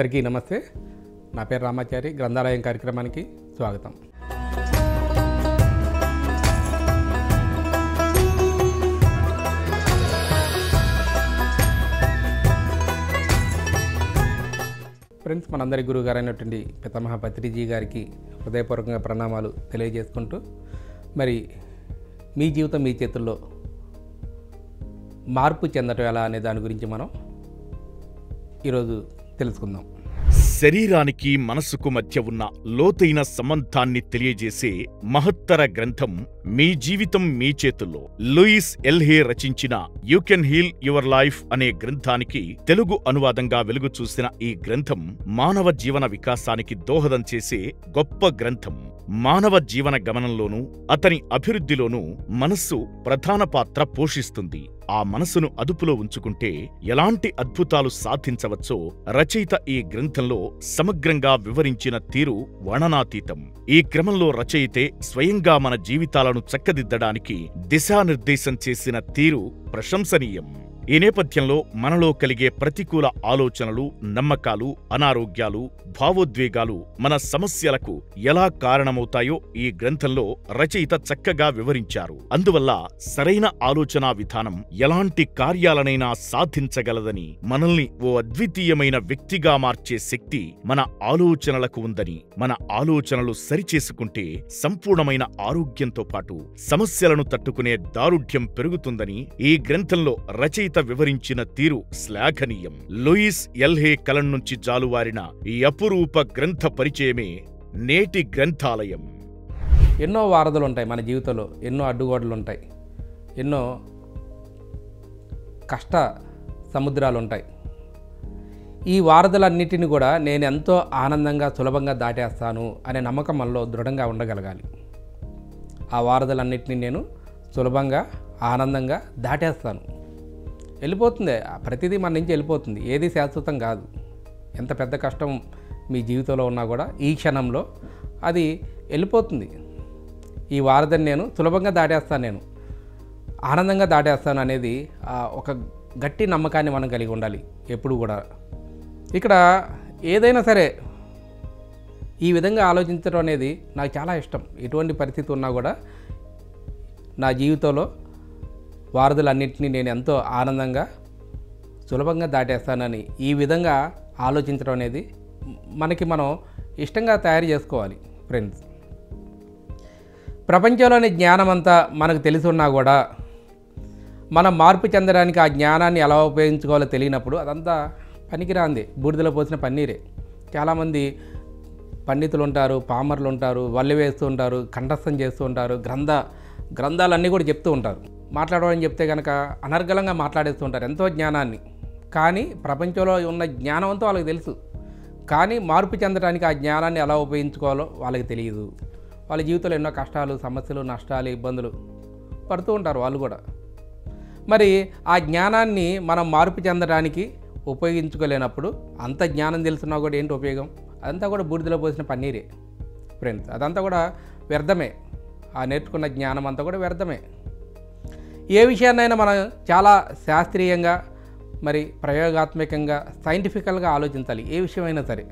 అందరికీ నమస్తే. నా పేరు రామాచారి. గ్రంథాలయం కార్యక్రమానికి స్వాగతం. ఫ్రెండ్స్, మనందరి గురువు గారైనటువంటి పితామహ పత్రిజీ గారికి హృదయపూర్వకంగా ప్రణామాలు తెలియజేసుకుంటూ, మరి మీ జీవితం మీ చేతుల్లో మార్పు చెందటం ఎలా అనే దాని గురించి మనం ఈరోజు తెలుసుకుందాం. శరీరానికి మనసుకు మధ్య ఉన్న లోతైన సంబంధాన్ని తెలియజేసే మహత్తర గ్రంథం మీ జీవితం మీ చేతుల్లో. లూయిస్ ఎల్హే రచించిన you can heal your life అనే గ్రంథానికి తెలుగు అనువాదంగా వెలుగు చూసిన ఈ గ్రంథం మానవ జీవన వికాసానికి దోహదం చేసే గొప్ప గ్రంథం. మానవ జీవన గమనంలోనూ అతని అభివృద్ధిలోనూ మనస్సు ప్రధాన పాత్ర పోషిస్తుంది. ఆ మనసును అదుపులో ఉంచుకుంటే ఎలాంటి అద్భుతాలు సాధించవచ్చో రచయిత ఈ గ్రంథంలో సమగ్రంగా వివరించిన తీరు వర్ణనాతీతం. ఈ క్రమంలో రచయితే స్వయంగా మన జీవితాలను చక్కదిద్దడానికి దిశానిర్దేశం చేసిన తీరు ప్రశంసనీయం. ఈ నేపథ్యంలో మనలో కలిగే ప్రతికూల ఆలోచనలు, నమ్మకాలు, అనారోగ్యాలు, భావోద్వేగాలు మన సమస్యలకు ఎలా కారణమవుతాయో ఈ గ్రంథంలో రచయిత చక్కగా వివరించారు. అందువల్ల సరైన ఆలోచనా విధానం ఎలాంటి కార్యాలనైనా సాధించగలదని, మనల్ని ఓ అద్వితీయమైన వ్యక్తిగా మార్చే శక్తి మన ఆలోచనలకు ఉందని, మన ఆలోచనలు సరిచేసుకుంటే సంపూర్ణమైన ఆరోగ్యంతో పాటు సమస్యలను తట్టుకునే దారుఢ్యం పెరుగుతుందని ఈ గ్రంథంలో రచయిత వివరించిన తీరు శ్లాఘనీయం. లూయిస్ ఎల్హే కలం నుంచి జాలువారిన ఈ అపురూప గ్రంథ పరిచయమే నేటి గ్రంథాలయం. ఎన్నో వారధులు ఉంటాయి మన జీవితంలో, ఎన్నో అడ్డుగోడలు ఉంటాయి, ఎన్నో కష్ట సముద్రాలు ఉంటాయి. ఈ వారధులన్నిటిని కూడా నేను ఎంతో ఆనందంగా సులభంగా దాటేస్తాను అనే నమ్మకం మనలో దృఢంగా ఉండగలగాలి. ఆ వారధులన్నిటిని నేను సులభంగా ఆనందంగా దాటేస్తాను. వెళ్ళిపోతుంది, ప్రతిదీ మన నుంచి వెళ్ళిపోతుంది. ఏది శాశ్వతం కాదు. ఎంత పెద్ద కష్టం మీ జీవితంలో ఉన్నా కూడా ఈ క్షణంలో అది వెళ్ళిపోతుంది. ఈ వారధిని నేను సులభంగా దాటేస్తాను, నేను ఆనందంగా దాటేస్తాను అనేది ఒక గట్టి నమ్మకాన్ని మనం కలిగి ఉండాలి ఎప్పుడు కూడా. ఇక్కడ ఏదైనా సరే ఈ విధంగా ఆలోచించడం అనేది నాకు చాలా ఇష్టం. ఎటువంటి పరిస్థితి ఉన్నా కూడా నా జీవితంలో వారధులన్నింటినీ నేను ఎంతో ఆనందంగా సులభంగా దాటేస్తానని ఈ విధంగా ఆలోచించడం అనేది మనకి మనం ఇష్టంగా తయారు చేసుకోవాలి. ఫ్రెండ్స్, ప్రపంచంలోని జ్ఞానం అంతా మనకు తెలిసి ఉన్నా కూడా మనం మార్పు చెందడానికి ఆ జ్ఞానాన్ని ఎలా ఉపయోగించుకోవాలో తెలియనప్పుడు అదంతా పనికిరాంది, బూడిదలో పోసిన పన్నీరే. చాలామంది పండితులు ఉంటారు, పామర్లు ఉంటారు, వల్లి వేస్తూ ఉంటారు, కంఠస్థం చేస్తూ ఉంటారు, గ్రంథాలన్నీ కూడా చెప్తూ ఉంటారు. మాట్లాడమని చెప్తే కనుక అనర్గళంగా మాట్లాడేస్తూ ఉంటారు ఎంతో జ్ఞానాన్ని. కానీ ప్రపంచంలో ఉన్న జ్ఞానం అంతా వాళ్ళకి తెలుసు, కానీ మార్పు చెందడానికి ఆ జ్ఞానాన్ని ఎలా ఉపయోగించుకోవాలో వాళ్ళకి తెలియదు. వాళ్ళ జీవితంలో ఎన్నో కష్టాలు, సమస్యలు, నష్టాలు, ఇబ్బందులు పడుతూ ఉంటారు వాళ్ళు కూడా. మరి ఆ జ్ఞానాన్ని మనం మార్పు చెందడానికి ఉపయోగించుకోలేనప్పుడు అంత జ్ఞానం తెలుసున్నా కూడా ఏంటి ఉపయోగం? అదంతా కూడా బూడిదలో పోసిన పన్నీరే ఫ్రెండ్స్. అదంతా కూడా వ్యర్థమే. ఆ నేర్చుకున్న జ్ఞానం అంతా కూడా వ్యర్థమే. ఏ విషయాన్నైనా మనం చాలా శాస్త్రీయంగా, మరి ప్రయోగాత్మకంగా, సైంటిఫికల్గా ఆలోచించాలి ఏ విషయమైనా సరే.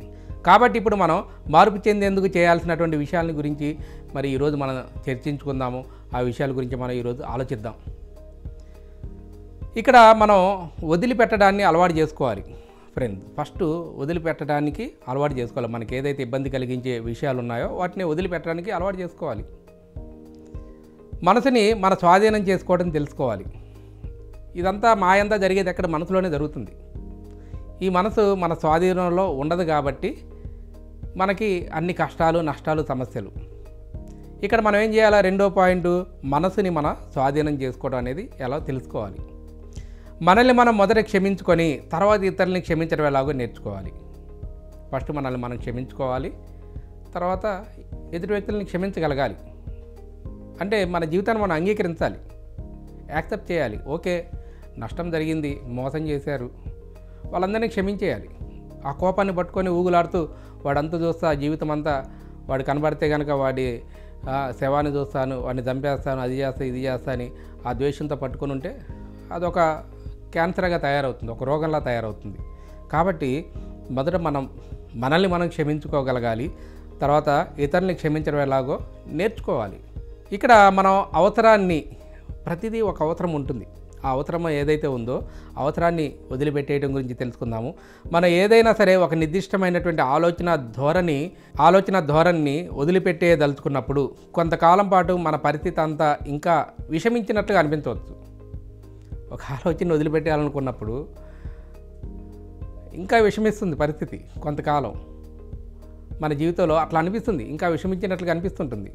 కాబట్టి ఇప్పుడు మనం మార్పు చెందేందుకు చేయాల్సినటువంటి విషయాల గురించి మరి ఈరోజు మనం చర్చించుకుందాము. ఆ విషయాల గురించి మనం ఈరోజు ఆలోచిద్దాం. ఇక్కడ మనం వదిలిపెట్టడాన్ని అలవాటు చేసుకోవాలి ఫ్రెండ్స్. ఫస్ట్ వదిలిపెట్టడానికి అలవాటు చేసుకోవాలి. మనకి ఏదైతే ఇబ్బంది కలిగించే విషయాలు ఉన్నాయో వాటిని వదిలిపెట్టడానికి అలవాటు చేసుకోవాలి. మనసుని మన స్వాధీనం చేసుకోవడం తెలుసుకోవాలి. ఇదంతా మాయంతా జరిగేది ఎక్కడ? మనసులోనే జరుగుతుంది. ఈ మనసు మన స్వాధీనంలో ఉండదు కాబట్టి మనకి అన్ని కష్టాలు, నష్టాలు, సమస్యలు. ఇక్కడ మనం ఏం చేయాలి? రెండో పాయింట్, మనసుని మన స్వాధీనం చేసుకోవడం అనేది ఎలా తెలుసుకోవాలి. మనల్ని మనం మొదట క్షమించుకొని తర్వాత ఇతరులని క్షమించడం ఎలాగో నేర్చుకోవాలి. ఫస్ట్ మనల్ని మనం క్షమించుకోవాలి, తర్వాత ఎదుటి వ్యక్తులని క్షమించగలగాలి. అంటే మన జీవితాన్ని మనం అంగీకరించాలి, యాక్సెప్ట్ చేయాలి. ఓకే, నష్టం జరిగింది, మోసం చేశారు, వాళ్ళందరినీ క్షమించేయాలి. ఆ కోపాన్ని పట్టుకొని ఊగులాడుతూ వాడంతా చూస్తా, జీవితం అంతా వాడు కనబడితే కనుక వాడి శవాన్ని చూస్తాను, వాడిని చంపేస్తాను, అది చేస్తా, ఇది చేస్తా అని ఆ ద్వేషంతో పట్టుకొని ఉంటే అదొక క్యాన్సర్గా తయారవుతుంది, ఒక రోగంలా తయారవుతుంది. కాబట్టి మొదట మనల్ని మనం క్షమించుకోగలగాలి. తర్వాత ఇతరుల్ని క్షమించడం ఎలాగో నేర్చుకోవాలి. ఇక్కడ మనం అవసరాన్ని, ప్రతిదీ ఒక అవసరం ఉంటుంది. ఆ అవసరం ఏదైతే ఉందో అవసరాన్ని వదిలిపెట్టేయడం గురించి తెలుసుకుందాము. మనం ఏదైనా సరే ఒక నిర్దిష్టమైనటువంటి ఆలోచన ధోరణిని వదిలిపెట్టేదలుచుకున్నప్పుడు కొంతకాలం పాటు మన పరిస్థితి అంతా ఇంకా విషమించినట్లుగా అనిపించవచ్చు. ఒక ఆలోచన వదిలిపెట్టాలనుకున్నప్పుడు ఇంకా విషమిస్తుంది పరిస్థితి. కొంతకాలం మన జీవితంలో అట్లా అనిపిస్తుంది, ఇంకా విషమించినట్లుగా అనిపిస్తుంటుంది.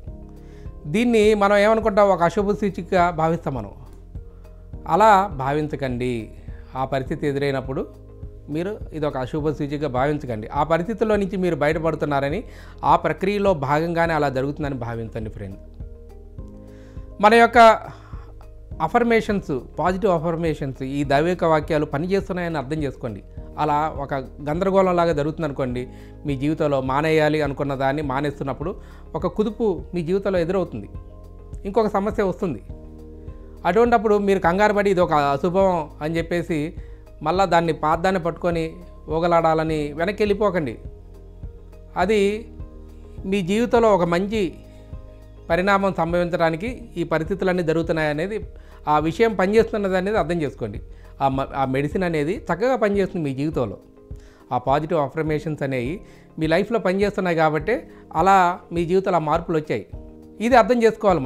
దీన్ని మనం ఏమనుకుంటాం, ఒక అశుభ సూచికగా భావిస్తాం. మనం అలా భావించకండి. ఆ పరిస్థితి ఎదురైనప్పుడు మీరు ఇది ఒక అశుభ సూచికగా భావించకండి. ఆ పరిస్థితుల్లో నుంచి మీరు బయటపడుతున్నారని, ఆ ప్రక్రియలో భాగంగానే అలా జరుగుతుందని భావించండి ఫ్రెండ్. మన యొక్క అఫర్మేషన్స్, పాజిటివ్ అఫర్మేషన్స్, ఈ దైవిక వాక్యాలు పనిచేస్తున్నాయని అర్థం చేసుకోండి. అలా ఒక గందరగోళంలాగా జరుగుతుంది అనుకోండి, మీ జీవితంలో మానేయాలి అనుకున్న దాన్ని మానేస్తున్నప్పుడు ఒక కుదుపు మీ జీవితంలో ఎదురవుతుంది, ఇంకొక సమస్య వస్తుంది. అటువంటప్పుడు మీరు కంగారు పడి ఇది ఒక అశుభం అని చెప్పేసి మళ్ళీ పాదాన్ని పట్టుకొని ఊగలాడాలని వెనక్కి వెళ్ళిపోకండి. అది మీ జీవితంలో ఒక మంచి పరిణామం సంభవించడానికి ఈ పరిస్థితులన్నీ జరుగుతున్నాయనేది, ఆ విషయం పనిచేస్తున్నది అనేది అర్థం చేసుకోండి. ఆ మెడిసిన్ అనేది చక్కగా పనిచేస్తుంది మీ జీవితంలో. ఆ పాజిటివ్ అఫర్మేషన్స్ అనేవి మీ లైఫ్లో పనిచేస్తున్నాయి కాబట్టి అలా మీ జీవితంలో మార్పులు వచ్చాయి. ఇది అర్థం చేసుకోవాలి.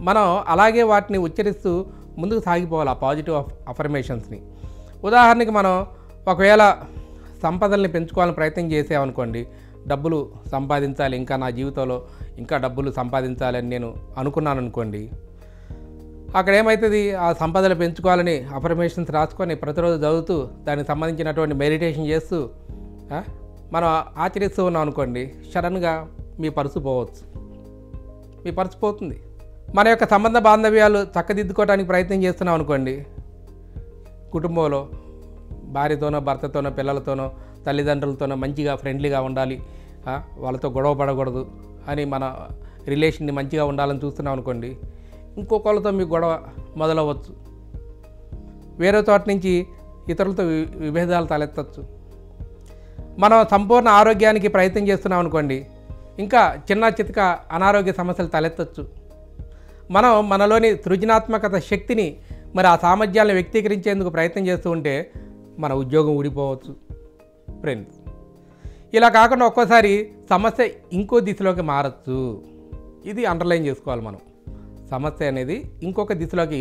మనం అలాగే వాటిని ఉచ్చరిస్తూ ముందుకు సాగిపోవాలి, ఆ పాజిటివ్ అఫర్మేషన్స్ని. ఉదాహరణకి మనం ఒకవేళ సంపదల్ని పెంచుకోవాలని ప్రయత్నం చేసామనుకోండి, డబ్బులు సంపాదించాలి, ఇంకా నా జీవితంలో ఇంకా డబ్బులు సంపాదించాలని నేను అనుకున్నాను అనుకోండి, అక్కడ ఏమవుతుంది, ఆ సంపదలు పెంచుకోవాలని అఫర్మేషన్స్ రాసుకొని ప్రతిరోజు చదువుతూ దానికి సంబంధించినటువంటి మెడిటేషన్ చేస్తూ మనం ఆచరిస్తూ ఉన్నాం అనుకోండి, సడన్గా మీ పర్సు పోవచ్చు, మీ పర్సు పోతుంది. మన యొక్క సంబంధ బాంధవ్యాలు చక్కదిద్దుకోవడానికి ప్రయత్నం చేస్తున్నాం అనుకోండి, కుటుంబంలో భార్యతోనో భర్తతోనో పిల్లలతోనో తల్లిదండ్రులతోనో మంచిగా ఫ్రెండ్లీగా ఉండాలి, వాళ్ళతో గొడవ పడకూడదు అని మన రిలేషన్ని మంచిగా ఉండాలని చూస్తున్నాం అనుకోండి, ఇంకొకళ్ళతో మీకు గొడవ మొదలవ్వచ్చు. వేరే చోట నుంచి ఇతరులతో విభేదాలు తలెత్తచ్చు. మనం సంపూర్ణ ఆరోగ్యానికి ప్రయత్నం చేస్తున్నాం అనుకోండి, ఇంకా చిన్న చితక అనారోగ్య సమస్యలు తలెత్తచ్చు. మనం మనలోని సృజనాత్మకత శక్తిని, మరి ఆ సామర్థ్యాలను వ్యక్తీకరించేందుకు ప్రయత్నం చేస్తూ ఉంటే మన ఉద్యోగం ఊడిపోవచ్చు ఫ్రెండ్స్. ఇలా కాకుండా ఒక్కోసారి సమస్య ఇంకో దిశలోకి మారచ్చు. ఇది అండర్లైన్ చేసుకోవాలి. మనం సమస్య అనేది ఇంకొక దిశలోకి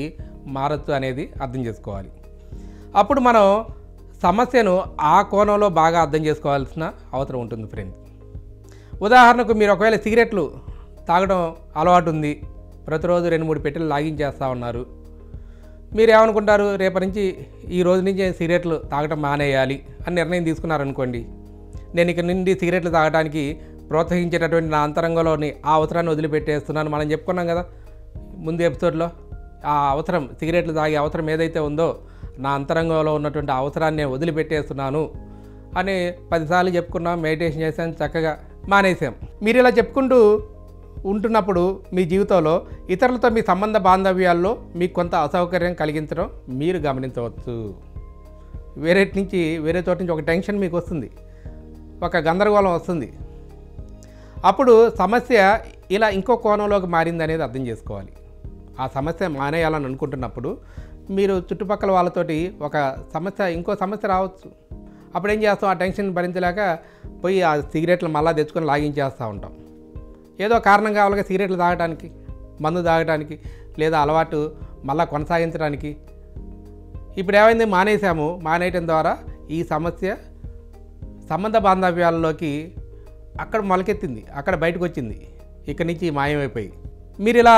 మారచ్చు అనేది అర్థం చేసుకోవాలి. అప్పుడు మనం సమస్యను ఆ కోణంలో బాగా అర్థం చేసుకోవాల్సిన అవసరం ఉంటుంది ఫ్రెండ్స్. ఉదాహరణకు మీరు ఒకవేళ సిగరెట్లు తాగడం అలవాటు ఉంది, ప్రతిరోజు 2-3 పెట్టెలు లాగించేస్తూ ఉన్నారు. మీరు ఏమనుకుంటారు, రేపటి నుంచి ఈ రోజు నుంచి సిగరెట్లు తాగడం మానేయాలి అని నిర్ణయం తీసుకున్నారనుకోండి. నేను ఇక నుండి సిగరెట్లు తాగడానికి ప్రోత్సహించేటటువంటి నా అంతరంగంలోని ఆ అవసరాన్ని వదిలిపెట్టేస్తున్నాను. మనం చెప్పుకున్నాం కదా ముందు ఎపిసోడ్లో, ఆ అవసరం, సిగరెట్లు తాగే అవసరం ఏదైతే ఉందో నా అంతరంగంలో ఉన్నటువంటి అవసరాన్ని వదిలిపెట్టేస్తున్నాను అని 10 సార్లు చెప్పుకున్నాం, మెడిటేషన్ చేసాం, చక్కగా మానేసాం. మీరు ఇలా చెప్పుకుంటూ ఉంటున్నప్పుడు మీ జీవితంలో ఇతరులతో మీ సంబంధ బాంధవ్యాల్లో మీకు కొంత అసౌకర్యం కలిగించడం మీరు గమనించవచ్చు. వేరే చోట నుంచి ఒక టెన్షన్ మీకు వస్తుంది, ఒక గందరగోళం వస్తుంది. అప్పుడు సమస్య ఇలా ఇంకో కోణంలోకి మారింది అనేది అర్థం చేసుకోవాలి. ఆ సమస్య మానేయాలని అనుకుంటున్నప్పుడు మీరు చుట్టుపక్కల వాళ్ళతోటి ఇంకో సమస్య రావచ్చు. అప్పుడు ఏం చేస్తాం, ఆ టెన్షన్ భరించలేక పోయి ఆ సిగరెట్లు మళ్ళీ తెచ్చుకొని లాగించేస్తూ ఉంటాం. ఏదో కారణం కావాలిగా సిగరెట్లు తాగడానికి, మందు తాగడానికి, లేదా అలవాటు మళ్ళీ కొనసాగించడానికి. ఇప్పుడు ఏమైంది, మానేయటం ద్వారా ఈ సమస్య సంబంధ బాంధవ్యాల్లోకి అక్కడ మొలకెత్తింది, అక్కడ బయటకు వచ్చింది, ఇక్కడి నుంచి మాయమైపోయి. మీరు ఇలా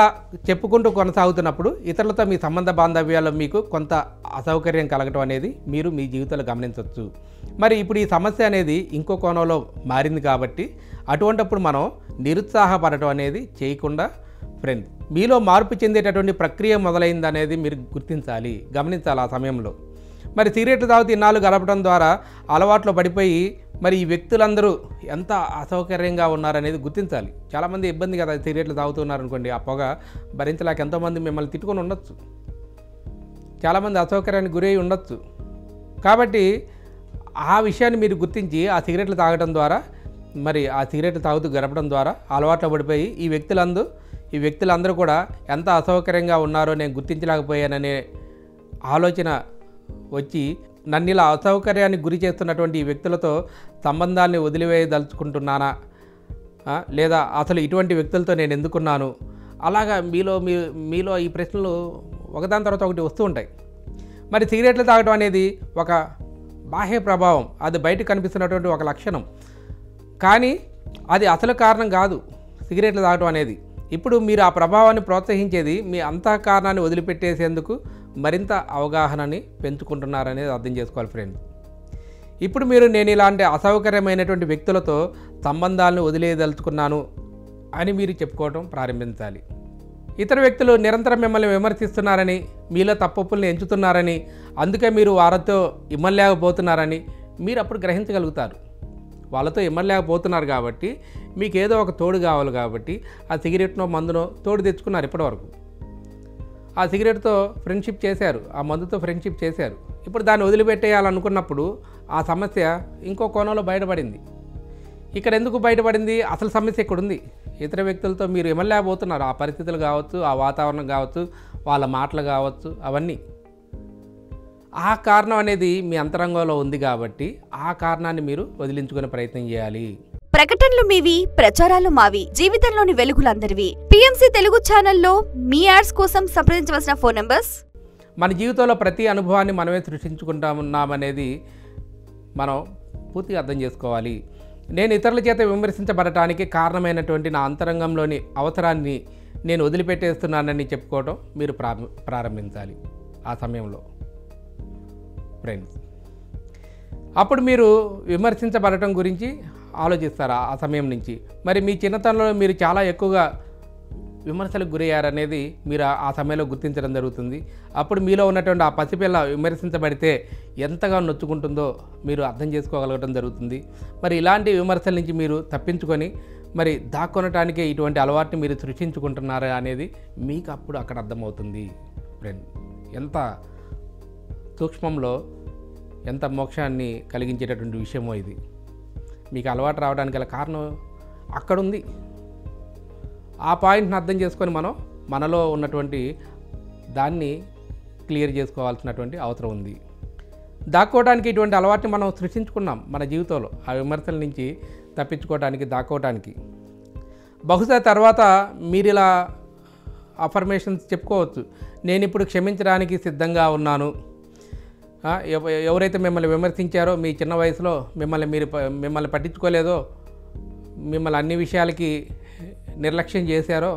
చెప్పుకుంటూ కొనసాగుతున్నప్పుడు ఇతరులతో మీ సంబంధ బాంధవ్యాల్లో మీకు కొంత అసౌకర్యం కలగటం అనేది మీరు మీ జీవితంలో గమనించవచ్చు. మరి ఇప్పుడు ఈ సమస్య అనేది ఇంకో కోణంలో మారింది కాబట్టి అటువంటప్పుడు మనం నిరుత్సాహపడటం అనేది చేయకుండా ఫ్రెండ్, మీలో మార్పు చెందేటటువంటి ప్రక్రియ మొదలైంది అనేది మీరు గమనించాలి ఆ సమయంలో. మరి సిగరెట్లు తాగుతూ ఇన్నాళ్ళు గడపడం ద్వారా అలవాట్లో పడిపోయి మరి ఈ వ్యక్తులందరూ ఎంత అసౌకర్యంగా ఉన్నారనేది గుర్తించాలి. చాలామంది ఇబ్బంది కదా, సిగరెట్లు తాగుతున్నారనుకోండి, ఆ పొగ భరించలేక ఎంతోమంది మిమ్మల్ని తిట్టుకొని ఉండొచ్చు, చాలామంది అసౌకర్యానికి గురై ఉండొచ్చు. కాబట్టి ఆ విషయాన్ని మీరు గుర్తించి ఆ సిగరెట్లు తాగడం ద్వారా, మరి ఆ సిగరెట్లు తాగుతూ గడపడం ద్వారా అలవాట్లో పడిపోయి ఈ వ్యక్తులందరూ కూడా ఎంత అసౌకర్యంగా ఉన్నారో నేను గుర్తించలేకపోయాననే ఆలోచన వచ్చి నన్ను ఇలా అసౌకర్యానికి గురి చేస్తున్నటువంటి ఈ వ్యక్తులతో సంబంధాన్ని వదిలివేయదలుచుకుంటున్నానా, లేదా అసలు ఇటువంటి వ్యక్తులతో నేను ఎందుకున్నాను, అలాగా మీలో ఈ ప్రశ్నలు ఒకదాని తర్వాత ఒకటి వస్తూ ఉంటాయి. మరి సిగరెట్లు తాగడం అనేది ఒక బాహ్య ప్రభావం, అది బయట కనిపిస్తున్నటువంటి ఒక లక్షణం, కానీ అది అసలు కారణం కాదు సిగరెట్లు తాగడం అనేది. ఇప్పుడు మీరు ఆ ప్రభావాన్ని ప్రోత్సహించేది మీ అంతఃకరణాన్ని వదిలిపెట్టేసేందుకు మరింత అవగాహనని పెంచుకుంటున్నారనేది అర్థం చేసుకోవాలి ఫ్రెండ్స్. ఇప్పుడు నేను ఇలాంటి అసౌకర్యమైనటువంటి వ్యక్తులతో సంబంధాలను వదిలేయదలుచుకున్నాను అని మీరు చెప్పుకోవడం ప్రారంభించాలి. ఇతర వ్యక్తులు నిరంతరం మిమ్మల్ని విమర్శిస్తున్నారని, మీలో తప్పుల్ని ఎంచుతున్నారని, అందుకే మీరు వారితో ఇమ్మలేకపోతున్నారని మీరు అప్పుడు గ్రహించగలుగుతారు. వాళ్ళతో ఇమ్మలేకపోతున్నారు కాబట్టి మీకు ఏదో ఒక తోడు కావాలి కాబట్టి ఆ సిగరెట్నో మందునో తోడు తెచ్చుకున్నారు ఇప్పటివరకు. ఆ సిగరెట్తో ఫ్రెండ్షిప్ చేశారు, ఆ మందుతో ఫ్రెండ్షిప్ చేశారు. ఇప్పుడు దాన్ని వదిలిపెట్టేయాలనుకున్నప్పుడు ఆ సమస్య ఇంకో కోణంలో బయటపడింది. ఇక్కడ ఎందుకు బయటపడింది? అసలు సమస్య ఇక్కడ ఉంది. ఇతర వ్యక్తులతో మీరు ఇమ్మలేకపోతున్నారు. ఆ పరిస్థితులు కావచ్చు, ఆ వాతావరణం కావచ్చు, వాళ్ళ మాటలు కావచ్చు, అవన్నీ ఆ కారణం అనేది మీ అంతరంగంలో ఉంది కాబట్టి ఆ కారణాన్ని మీరు వదిలించుకునే ప్రయత్నం చేయాలి. ప్రకటనలు మీవి, ప్రచారాలు మావి, జీవితంలోని వెలుగులందరివి. PMC తెలుగు ఛానల్లో మీ యాడ్స్ కోసం సంప్రదించవలసిన ఫోన్ నంబర్స్. మన జీవితంలో ప్రతి అనుభవాన్ని మనమే సృష్టించుకుంటామనేది మనం పూర్తిగా అర్థం చేసుకోవాలి. నేను ఇతరుల చేత విమర్శించబడటానికి కారణమైనటువంటి నా అంతరంగంలోని అవసరాన్ని నేను వదిలిపెట్టేస్తున్నానని చెప్పుకోవడం మీరు ప్రారంభించాలి ఆ సమయంలో ఫ్రెండ్స్. అప్పుడు మీరు విమర్శించబడటం గురించి ఆలోచిస్తారు ఆ సమయం నుంచి. మరి మీ చిన్నతనంలో మీరు చాలా ఎక్కువగా విమర్శలకు గురయ్యారనేది మీరు ఆ సమయంలో గుర్తించడం జరుగుతుంది. అప్పుడు మీలో ఉన్నటువంటి ఆ పసిపిల్ల విమర్శించబడితే ఎంతగా నొచ్చుకుంటుందో మీరు అర్థం చేసుకోగలగడం జరుగుతుంది. మరి ఇలాంటి విమర్శల నుంచి మీరు తప్పించుకొని మరి దాక్కొనటానికే ఇటువంటి అలవాటుని మీరు సృష్టించుకుంటున్నారా అనేది మీకు అప్పుడు అక్కడ అర్థమవుతుంది ఫ్రెండ్. ఎంత సూక్ష్మంలో ఎంత మోక్షాన్ని కలిగించేటటువంటి విషయమో ఇది. మీకు అలవాటు రావడానికి గల కారణం అక్కడుంది. ఆ పాయింట్ని అర్థం చేసుకొని మనలో ఉన్నటువంటి దాన్ని క్లియర్ చేసుకోవాల్సినటువంటి అవసరం ఉంది. దాక్కోవడానికి ఇటువంటి అలవాటుని మనం సృష్టించుకున్నాం మన జీవితంలో, ఆ విమర్శల నుంచి తప్పించుకోవడానికి, దాక్కోవడానికి. బహుశా తర్వాత మీరు ఇలా అఫర్మేషన్స్ చెప్పుకోవచ్చు. నేను ఇప్పుడు క్షమించడానికి సిద్ధంగా ఉన్నాను. ఎవరైతే మిమ్మల్ని విమర్శించారో, మీ చిన్న వయసులో మిమ్మల్ని పట్టించుకోలేదో, మిమ్మల్ని అన్ని విషయాలకి నిర్లక్ష్యం చేశారో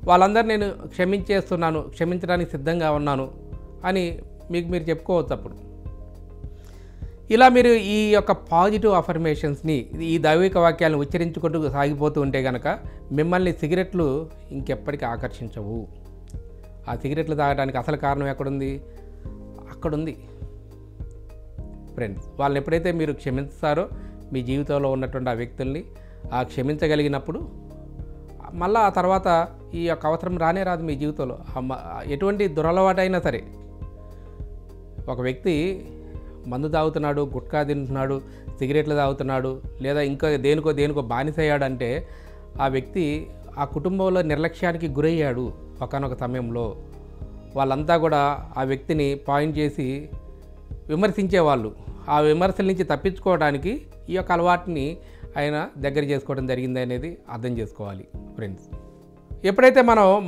వాళ్ళందరూ నేను క్షమించేస్తున్నాను, క్షమించడానికి సిద్ధంగా ఉన్నాను అని మీరు చెప్పుకోవచ్చు. అప్పుడు ఇలా మీరు ఈ యొక్క పాజిటివ్ అఫర్మేషన్స్ని, ఈ దైవిక వాక్యాలను ఉచ్చరించుకుంటూ సాగిపోతూ ఉంటే కనుక మిమ్మల్ని సిగరెట్లు ఇంకెప్పటికీ ఆకర్షించవు. ఆ సిగరెట్లు తాగడానికి అసలు కారణం ఎక్కడుంది? అక్కడుంది ఫ్రెండ్స్. వాళ్ళని ఎప్పుడైతే మీరు క్షమిస్తారో మీ జీవితంలో ఉన్నటువంటి ఆ వ్యక్తుల్ని క్షమించగలిగినప్పుడు మళ్ళీ ఆ తర్వాత ఈ యొక్క అవసరం రానే రాదు మీ జీవితంలో. ఎటువంటి దురలవాటైనా సరే, ఒక వ్యక్తి మందు తాగుతున్నాడు, గుట్కా తింటున్నాడు, సిగరెట్లు తాగుతున్నాడు, లేదా ఇంకా దేనికో బానిసయ్యాడంటే ఆ వ్యక్తి ఆ కుటుంబంలో నిర్లక్ష్యానికి గురయ్యాడు. ఒకానొక సమయంలో వాళ్ళంతా కూడా ఆ వ్యక్తిని పాయింట్ చేసి విమర్శించేవాళ్ళు. ఆ విమర్శల నుంచి తప్పించుకోవడానికి ఈ యొక్క అలవాటుని ఆయన దగ్గర చేసుకోవడం జరిగింది అనేది అర్థం చేసుకోవాలి ఫ్రెండ్స్. ఎప్పుడైతే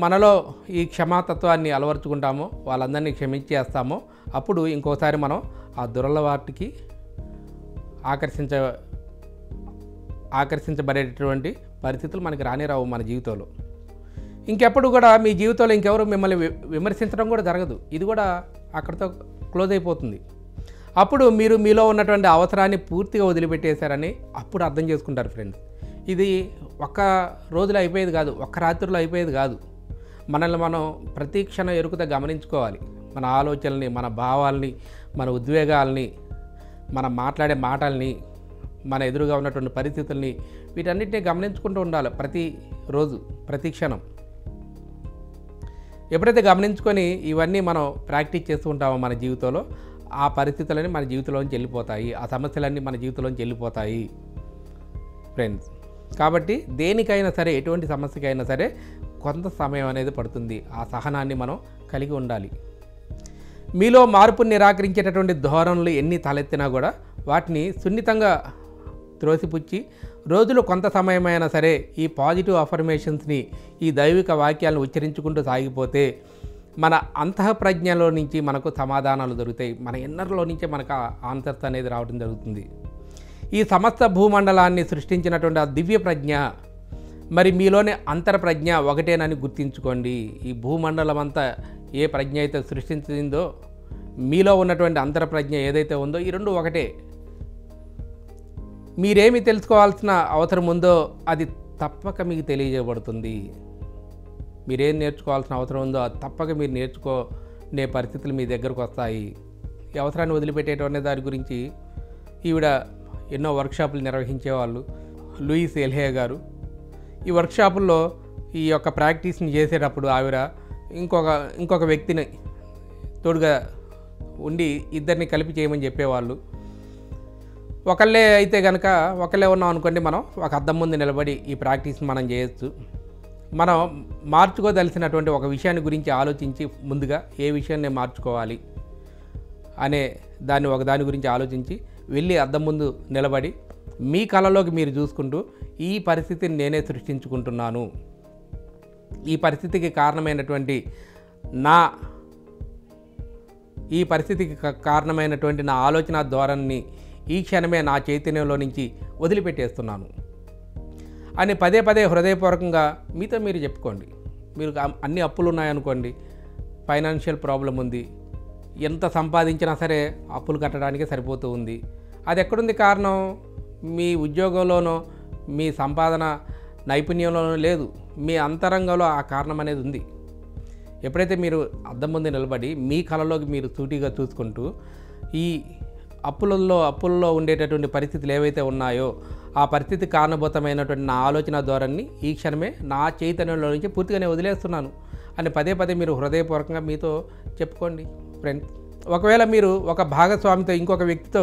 మనలో ఈ క్షమాతత్వాన్ని అలవర్చుకుంటామో, వాళ్ళందరినీ క్షమించేస్తామో, అప్పుడు ఇంకోసారి మనం ఆ దురలవాటికి ఆకర్షించబడేటటువంటి పరిస్థితులు మనకి రానే రావు మన జీవితంలో. ఇంకెప్పుడు కూడా మీ జీవితంలో ఇంకెవరు మిమ్మల్ని విమర్శించడం కూడా జరగదు. ఇది కూడా అక్కడితో క్లోజ్ అయిపోతుంది. అప్పుడు మీలో ఉన్నటువంటి అవసరాన్ని పూర్తిగా వదిలిపెట్టేశారని అప్పుడు అర్థం చేసుకుంటారు ఫ్రెండ్స్. ఇది ఒక్క రోజులో అయిపోయేది కాదు, ఒక్క రాత్రిలో అయిపోయేది కాదు. మనల్ని మనం ప్రతి క్షణం ఎరుకుతో గమనించుకోవాలి. మన ఆలోచనల్ని, మన భావాల్ని, మన ఉద్వేగాల్ని, మనం మాట్లాడే మాటల్ని, మన ఎదురుగా ఉన్నటువంటి పరిస్థితుల్ని, వీటన్నిటినీ గమనించుకుంటూ ఉండాలి ప్రతిరోజు, ప్రతి క్షణం. ఎప్పుడైతే గమనించుకొని ఇవన్నీ మనం ప్రాక్టీస్ చేస్తూ ఉంటామో మన జీవితంలో, ఆ పరిస్థితులన్నీ మన జీవితంలోంచి వెళ్ళిపోతాయి, ఆ సమస్యలన్నీ మన జీవితంలోంచి వెళ్ళిపోతాయి ఫ్రెండ్స్. కాబట్టి దేనికైనా సరే, ఎటువంటి సమస్యకైనా సరే కొంత సమయం అనేది పడుతుంది. ఆ సహనాన్ని మనం కలిగి ఉండాలి. మీలో మార్పుని నిరాకరించేటటువంటి ధోరణులు ఎన్ని తలెత్తినా కూడా వాటిని సున్నితంగా త్రోసిపుచ్చి రోజులో కొంత సమయమైనా సరే ఈ పాజిటివ్ అఫర్మేషన్స్ని, ఈ దైవిక వాక్యాలను ఉచ్చరించుకుంటూ సాగిపోతే మన అంతఃప్రజ్ఞలో నుంచి మనకు సమాధానాలు దొరుకుతాయి. మన ఇన్నర్లో నుంచే మనకు ఆన్సర్స్ అనేది రావడం జరుగుతుంది. ఈ సమస్త భూమండలాన్ని సృష్టించినటువంటి ఆ దివ్య ప్రజ్ఞ మరి మీలోని అంతర్ప్రజ్ఞ ఒకటేనని గుర్తించుకోండి. ఈ భూమండలం అంతా ఏ ప్రజ్ఞ అయితే సృష్టించిందో మీలో ఉన్నటువంటి అంతర్ప్రజ్ఞ ఏదైతే ఉందో ఈ రెండు ఒకటే. మీరేమి తెలుసుకోవాల్సిన అవసరం ఉందో అది తప్పక మీకు తెలియజేయబడుతుంది. మీరేం నేర్చుకోవాల్సిన అవసరం ఉందో అది తప్పక మీరు నేర్చుకునే పరిస్థితులు మీ దగ్గరకు వస్తాయి. ఈ అవసరాన్ని వదిలిపెట్టేటువంటి దాని గురించి ఈవిడ ఎన్నో వర్క్షాపులు నిర్వహించేవాళ్ళు, లూయిస్ ఎల్హే గారు. ఈ వర్క్షాపుల్లో ఈ యొక్క ప్రాక్టీస్ని చేసేటప్పుడు ఆవిడ ఇంకొక వ్యక్తిని తోడుగా ఉండి ఇద్దరిని కలిపి చేయమని చెప్పేవాళ్ళు. ఒకళ్ళే అయితే కనుక ఒకళ్ళే ఉన్నాం అనుకోండి, మనం ఒక అద్దం ముందు నిలబడి ఈ ప్రాక్టీస్ని మనం చేయొచ్చు. మనం మార్చుకోదలిసినటువంటి ఒక విషయాన్ని గురించి ఆలోచించి ముందుగా ఏ విషయాన్ని నేను మార్చుకోవాలి అనే దాని గురించి ఆలోచించి వెళ్ళి అద్దం ముందు నిలబడి మీ కళలోకి మీరు చూసుకుంటూ ఈ పరిస్థితిని నేనే సృష్టించుకుంటున్నాను, ఈ పరిస్థితికి కారణమైనటువంటి నా ఆలోచన ధోరణిని ఈ క్షణమే నా చైతన్యంలో నుంచి వదిలిపెట్టేస్తున్నాను అని పదే పదే హృదయపూర్వకంగా మీతో మీరు చెప్పుకోండి. మీరు అన్ని అప్పులు ఉన్నాయనుకోండి, ఫైనాన్షియల్ ప్రాబ్లం ఉంది, ఎంత సంపాదించినా సరే అప్పులు కట్టడానికే సరిపోతూ ఉంది. అది ఎక్కడుంది కారణం? మీ ఉద్యోగంలోనో మీ సంపాదన నైపుణ్యంలోనో లేదు, మీ అంతరంగంలో ఆ కారణం అనేది ఉంది. ఎప్పుడైతే మీరు అద్దం ముందు నిలబడి మీ కళలోకి మీరు సూటిగా చూసుకుంటూ ఈ అప్పుల్లో ఉండేటటువంటి పరిస్థితులు ఏవైతే ఉన్నాయో ఆ పరిస్థితి కారణభూతమైనటువంటి నా ఆలోచన ధోరణిని ఈ క్షణమే నా చైతన్యంలో నుంచి పూర్తిగానే వదిలేస్తున్నాను అని పదే పదే మీరు హృదయపూర్వకంగా మీతో చెప్పుకోండి ఫ్రెండ్స్. ఒకవేళ మీరు ఒక భాగస్వామితో ఇంకొక వ్యక్తితో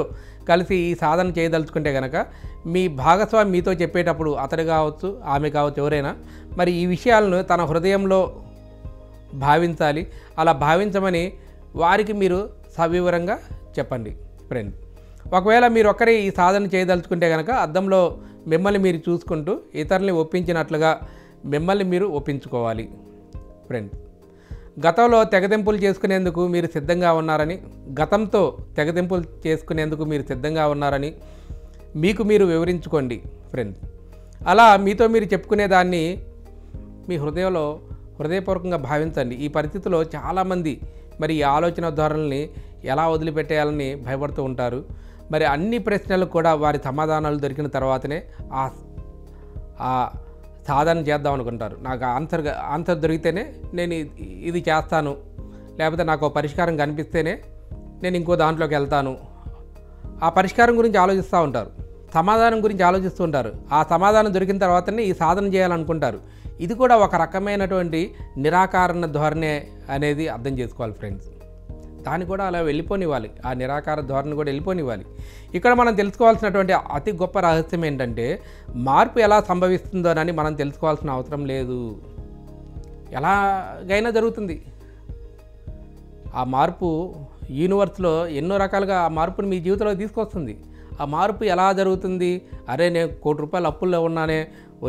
కలిసి ఈ సాధన చేయదలుచుకుంటే కనుక మీ భాగస్వామి మీతో చెప్పేటప్పుడు అతడు కావచ్చు, ఆమె కావచ్చు, ఎవరైనా మరి ఈ విషయాలను తన హృదయంలో భావించాలి. అలా భావించమని వారికి మీరు సవివరంగా చెప్పండి ఫ్రెండ్. ఒకవేళ మీరు ఒక్కరే ఈ సాధన చేయదలుచుకుంటే కనుక అద్దంలో మిమ్మల్ని మీరు చూసుకుంటూ ఇతరుల్ని ఒప్పించినట్లుగా మిమ్మల్ని మీరు ఒప్పించుకోవాలి ఫ్రెండ్. గతంలో తెగదెంపులు చేసుకునేందుకు మీరు సిద్ధంగా ఉన్నారని, గతంతో తెగదెంపులు చేసుకునేందుకు మీరు సిద్ధంగా ఉన్నారని మీకు మీరు వివరించుకోండి ఫ్రెండ్. అలా మీతో మీరు చెప్పుకునేదాన్ని మీ హృదయపూర్వకంగా భావించండి. ఈ పరిస్థితిలో చాలామంది మరి ఈ ఆలోచన ధోరణిని ఎలా వదిలిపెట్టేయాలని భయపడుతూ ఉంటారు. మరి అన్ని ప్రశ్నలకు కూడా వారి సమాధానాలు దొరికిన తర్వాతనే ఆ సాధన చేద్దాం అనుకుంటారు. నాకు ఆన్సర్ దొరికితేనే నేను ఇది చేస్తాను, లేకపోతే నాకు పరిష్కారం కనిపిస్తేనే నేను ఇంకో దాంట్లోకి వెళ్తాను. ఆ పరిష్కారం గురించి ఆలోచిస్తూ ఉంటారు, సమాధానం గురించి ఆలోచిస్తూ ఉంటారు. ఆ సమాధానం దొరికిన తర్వాతనే ఈ సాధన చేయాలనుకుంటారు. ఇది కూడా ఒక రకమైనటువంటి నిరాకరణ ధోరణి అనేది అర్థం చేసుకోవాలి ఫ్రెండ్స్. దాన్ని కూడా అలా వెళ్ళిపోనివ్వాలి, ఆ నిరాకార ధోరణి కూడా వెళ్ళిపోనివ్వాలి. ఇక్కడ మనం తెలుసుకోవాల్సినటువంటి అతి గొప్ప రహస్యం ఏంటంటే మార్పు ఎలా సంభవిస్తుందోనని మనం తెలుసుకోవాల్సిన అవసరం లేదు. ఎలాగైనా జరుగుతుంది ఆ మార్పు. యూనివర్స్లో ఎన్నో రకాలుగా ఆ మార్పుని మీ జీవితంలో తీసుకొస్తుంది. ఆ మార్పు ఎలా జరుగుతుంది? అరే నేను ₹1,00,00,000 అప్పుల్లో ఉన్నానే,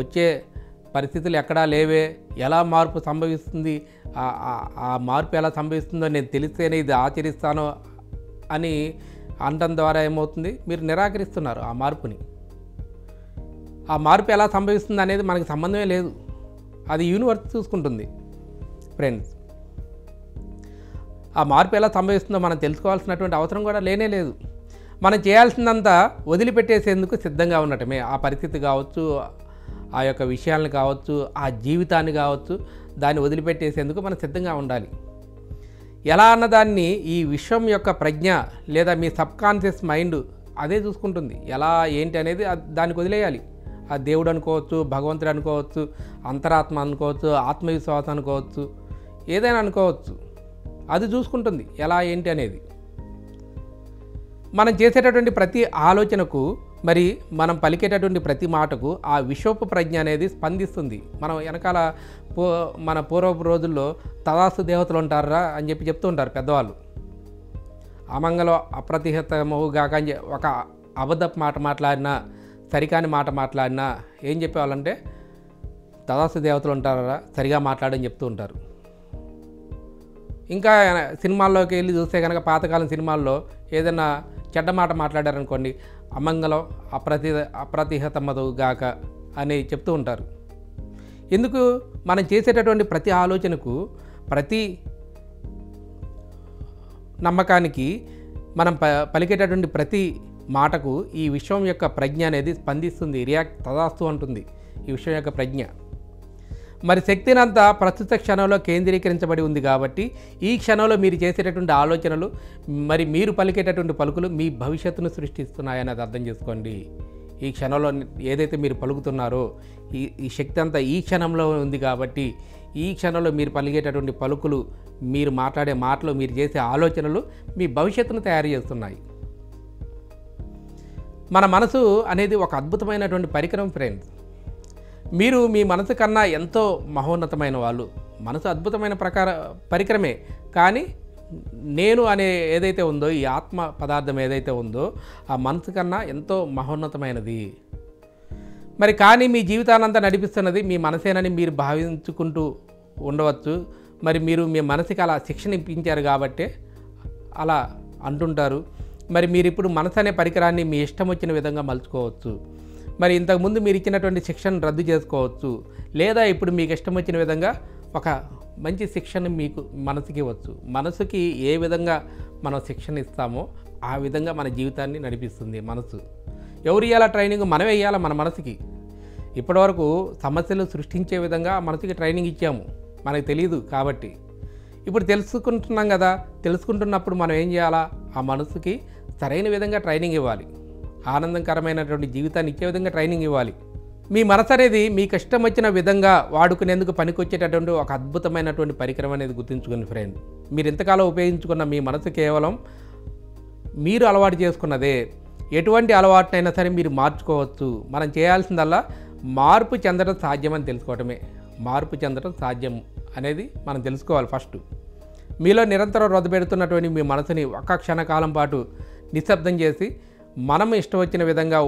వచ్చే పరిస్థితులు ఎక్కడా లేవే, ఎలా మార్పు సంభవిస్తుంది? ఆ మార్పు ఎలా సంభవిస్తుందో నేను తెలిస్తేనే ఇది ఆచరిస్తాను అని అనడం ద్వారా ఏమవుతుంది? మీరు నిరాకరిస్తున్నారు ఆ మార్పుని. ఆ మార్పు ఎలా సంభవిస్తుంది అనేది మనకి సంబంధమే లేదు, అది యూనివర్స్ చూసుకుంటుంది ఫ్రెండ్స్. ఆ మార్పు ఎలా సంభవిస్తుందో మనం తెలుసుకోవాల్సినటువంటి అవసరం కూడా లేనే లేదు. మనం చేయాల్సిందంతా వదిలిపెట్టేసేందుకు సిద్ధంగా ఉండటమే. ఆ పరిస్థితి కావచ్చు, ఆ యొక్క విషయాలను కావచ్చు, ఆ జీవితాన్ని కావచ్చు, దాన్ని వదిలిపెట్టేసేందుకు మనం సిద్ధంగా ఉండాలి. ఎలా అన్నదాన్ని ఈ విశ్వం యొక్క ప్రజ్ఞ లేదా మీ సబ్కాన్షియస్ మైండ్ అదే చూసుకుంటుంది. ఎలా ఏంటి అనేది దానికి వదిలేయాలి. ఆ దేవుడు అనుకోవచ్చు, భగవంతుడు అనుకోవచ్చు, అంతరాత్మ అనుకోవచ్చు, ఆత్మవిశ్వాసం అనుకోవచ్చు, ఏదైనా అనుకోవచ్చు, అది చూసుకుంటుంది ఎలా ఏంటి అనేది మనం చేసేటటువంటి ప్రతి ఆలోచనకు మరి మనం పలికేటటువంటి ప్రతి మాటకు ఆ విశ్వపు ప్రజ్ఞ అనేది స్పందిస్తుంది. మనం వెనకాల మన పూర్వపు రోజుల్లో తదాస్తు దేవతలు ఉంటారా అని చెప్తూ ఉంటారు పెద్దవాళ్ళు. అమంగళం అప్రతిహతమవుగాక అని ఒక అబద్ధపు మాట మాట్లాడినా, సరికాని మాట మాట్లాడినా ఏం చెప్పేవాళ్ళంటే తదాస్తు దేవతలు ఉంటారా, సరిగా మాట్లాడని చెప్తూ ఉంటారు. ఇంకా సినిమాల్లోకి వెళ్ళి చూస్తే కనుక పాతకాలం సినిమాల్లో ఏదైనా చెడ్డ మాట మాట్లాడారనుకోండి, అమంగళం అప్రతిహతమవుగాక అని చెప్తూ ఉంటారు. ఎందుకు? మనం చేసేటటువంటి ప్రతి ఆలోచనకు, ప్రతి నమ్మకానికి, మనం పలికేటటువంటి ప్రతి మాటకు ఈ విశ్వం యొక్క ప్రజ్ఞ అనేది స్పందిస్తుంది, రియాక్ట్ తదాస్తు అంటుంది ఈ విశ్వం యొక్క ప్రజ్ఞ. మరి శక్తినంతా ప్రస్తుత క్షణంలో కేంద్రీకరించబడి ఉంది కాబట్టి ఈ క్షణంలో మీరు చేసేటటువంటి ఆలోచనలు, మరి మీరు పలికేటటువంటి పలుకులు మీ భవిష్యత్తును సృష్టిస్తున్నాయనేది అర్థం చేసుకోండి. ఈ క్షణంలో ఏదైతే మీరు పలుకుతున్నారో ఈ శక్తి అంతా ఈ క్షణంలో ఉంది కాబట్టి ఈ క్షణంలో మీరు పలికేటటువంటి పలుకులు, మీరు మాట్లాడే మాటలు, మీరు చేసే ఆలోచనలు మీ భవిష్యత్తును తయారు చేస్తున్నాయి. మన మనసు అనేది ఒక అద్భుతమైనటువంటి పరికరం ఫ్రెండ్స్. మీరు మీ మనసు కన్నా ఎంతో మహోన్నతమైన వాళ్ళు. మనసు అద్భుతమైన పరికరమే, కానీ నేను అనే ఏదైతే ఉందో, ఈ ఆత్మ పదార్థం ఏదైతే ఉందో ఆ మనసు కన్నా ఎంతో మహోన్నతమైనది. మరి కానీ మీ జీవితానంతా నడిపిస్తున్నది మీ మనసేనని మీరు భావించుకుంటూ ఉండవచ్చు. మరి మీరు మీ మనసుకి అలా శిక్షణ ఇప్పించారు కాబట్టే అలా అంటుంటారు. మరి మీరు ఇప్పుడు మనసు అనే పరికరాన్ని మీ ఇష్టం వచ్చిన విధంగా మలుచుకోవచ్చు. మరి ఇంతకుముందు మీరు ఇచ్చినటువంటి శిక్షను రద్దు చేసుకోవచ్చు, లేదా ఇప్పుడు మీకు ఇష్టం వచ్చిన విధంగా ఒక మంచి శిక్షణ మీకు మనసుకి ఇవ్వచ్చు. మనసుకి ఏ విధంగా మనం శిక్షణ ఇస్తామో ఆ విధంగా మన జీవితాన్ని నడిపిస్తుంది మనసు. ఎవరు ఇవ్వాలా ట్రైనింగ్? మనమే ఇవ్వాలి మన మనసుకి. ఇప్పటివరకు సమస్యలు సృష్టించే విధంగా మనసుకి ట్రైనింగ్ ఇచ్చాము, మనకు తెలియదు కాబట్టి. ఇప్పుడు తెలుసుకుంటున్నాం కదా, తెలుసుకుంటున్నప్పుడు మనం ఏం చేయాలా? ఆ మనసుకి సరైన విధంగా ట్రైనింగ్ ఇవ్వాలి. ఆనందకరమైనటువంటి జీవితాన్ని ఇచ్చే విధంగా ట్రైనింగ్ ఇవ్వాలి. మీ మనసు అనేది మీకు ఇష్టం వచ్చిన విధంగా వాడుకునేందుకు పనికొచ్చేటటువంటి ఒక అద్భుతమైనటువంటి పరికరం అనేది గుర్తుంచుకోండి ఫ్రెండ్. మీరు ఇంతకాలం ఉపయోగించుకున్న మీ మనసు కేవలం మీరు అలవాటు చేసుకున్నదే. ఎటువంటి అలవాటునైనా సరే మీరు మార్చుకోవచ్చు. మనం చేయాల్సిందల్లా మార్పు చెందడం సాధ్యమని తెలుసుకోవటమే. మార్పు చెందడం సాధ్యం అనేది మనం తెలుసుకోవాలి ఫస్ట్. మీలో నిరంతరం రొదబెడుతున్నటువంటి మీ మనసుని ఒక్క క్షణకాలం పాటు నిశ్శబ్దం చేసి మనం ఇష్టం వచ్చిన విధంగా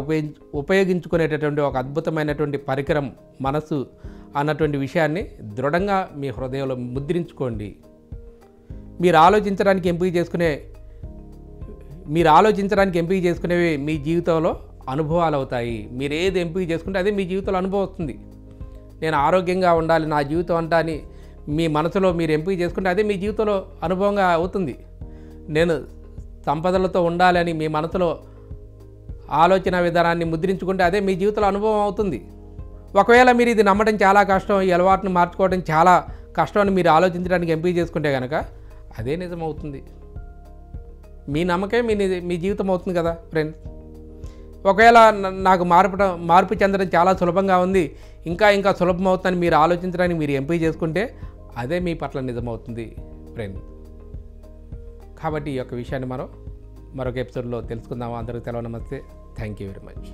ఉపయోగించుకునేటటువంటి ఒక అద్భుతమైనటువంటి పరికరం మనసు అన్నటువంటి విషయాన్ని దృఢంగా మీ హృదయంలో ముద్రించుకోండి. మీరు ఆలోచించడానికి ఎంపిక చేసుకునేవి మీ జీవితంలో అనుభవాలు అవుతాయి. మీరు ఏది ఎంపిక చేసుకుంటే అదే మీ జీవితంలో అనుభవం వస్తుంది. నేను ఆరోగ్యంగా ఉండాలి నా జీవితం అంతా అని మీ మనసులో మీరు ఎంపిక చేసుకుంటే అదే మీ జీవితంలో అనుభవంగా అవుతుంది. నేను సంపదలతో ఉండాలి అని మీ మనసులో ఆలోచన విధానాన్ని ముద్రించుకుంటే అదే మీ జీవితంలో అనుభవం అవుతుంది. ఒకవేళ మీరు ఇది నమ్మడం చాలా కష్టం, ఈ అలవాటును మార్చుకోవడం చాలా కష్టం అని మీరు ఆలోచించడానికి ఎంపిక చేసుకుంటే కనుక అదే నిజమవుతుంది. మీ నమ్మకమే మీ జీవితం అవుతుంది కదా ఫ్రెండ్స్. ఒకవేళ నాకు మార్పు చెందడం చాలా సులభంగా ఉంది, ఇంకా సులభం అవుతుందని మీరు ఆలోచించడానికి మీరు ఎంపిక చేసుకుంటే అదే మీ పట్ల నిజమవుతుంది ఫ్రెండ్. కాబట్టి ఈ యొక్క విషయాన్ని మనం మరొక ఎపిసోడ్లో తెలుసుకుందాము. అందరికీ సెలవు, నమస్తే. Thank you very much.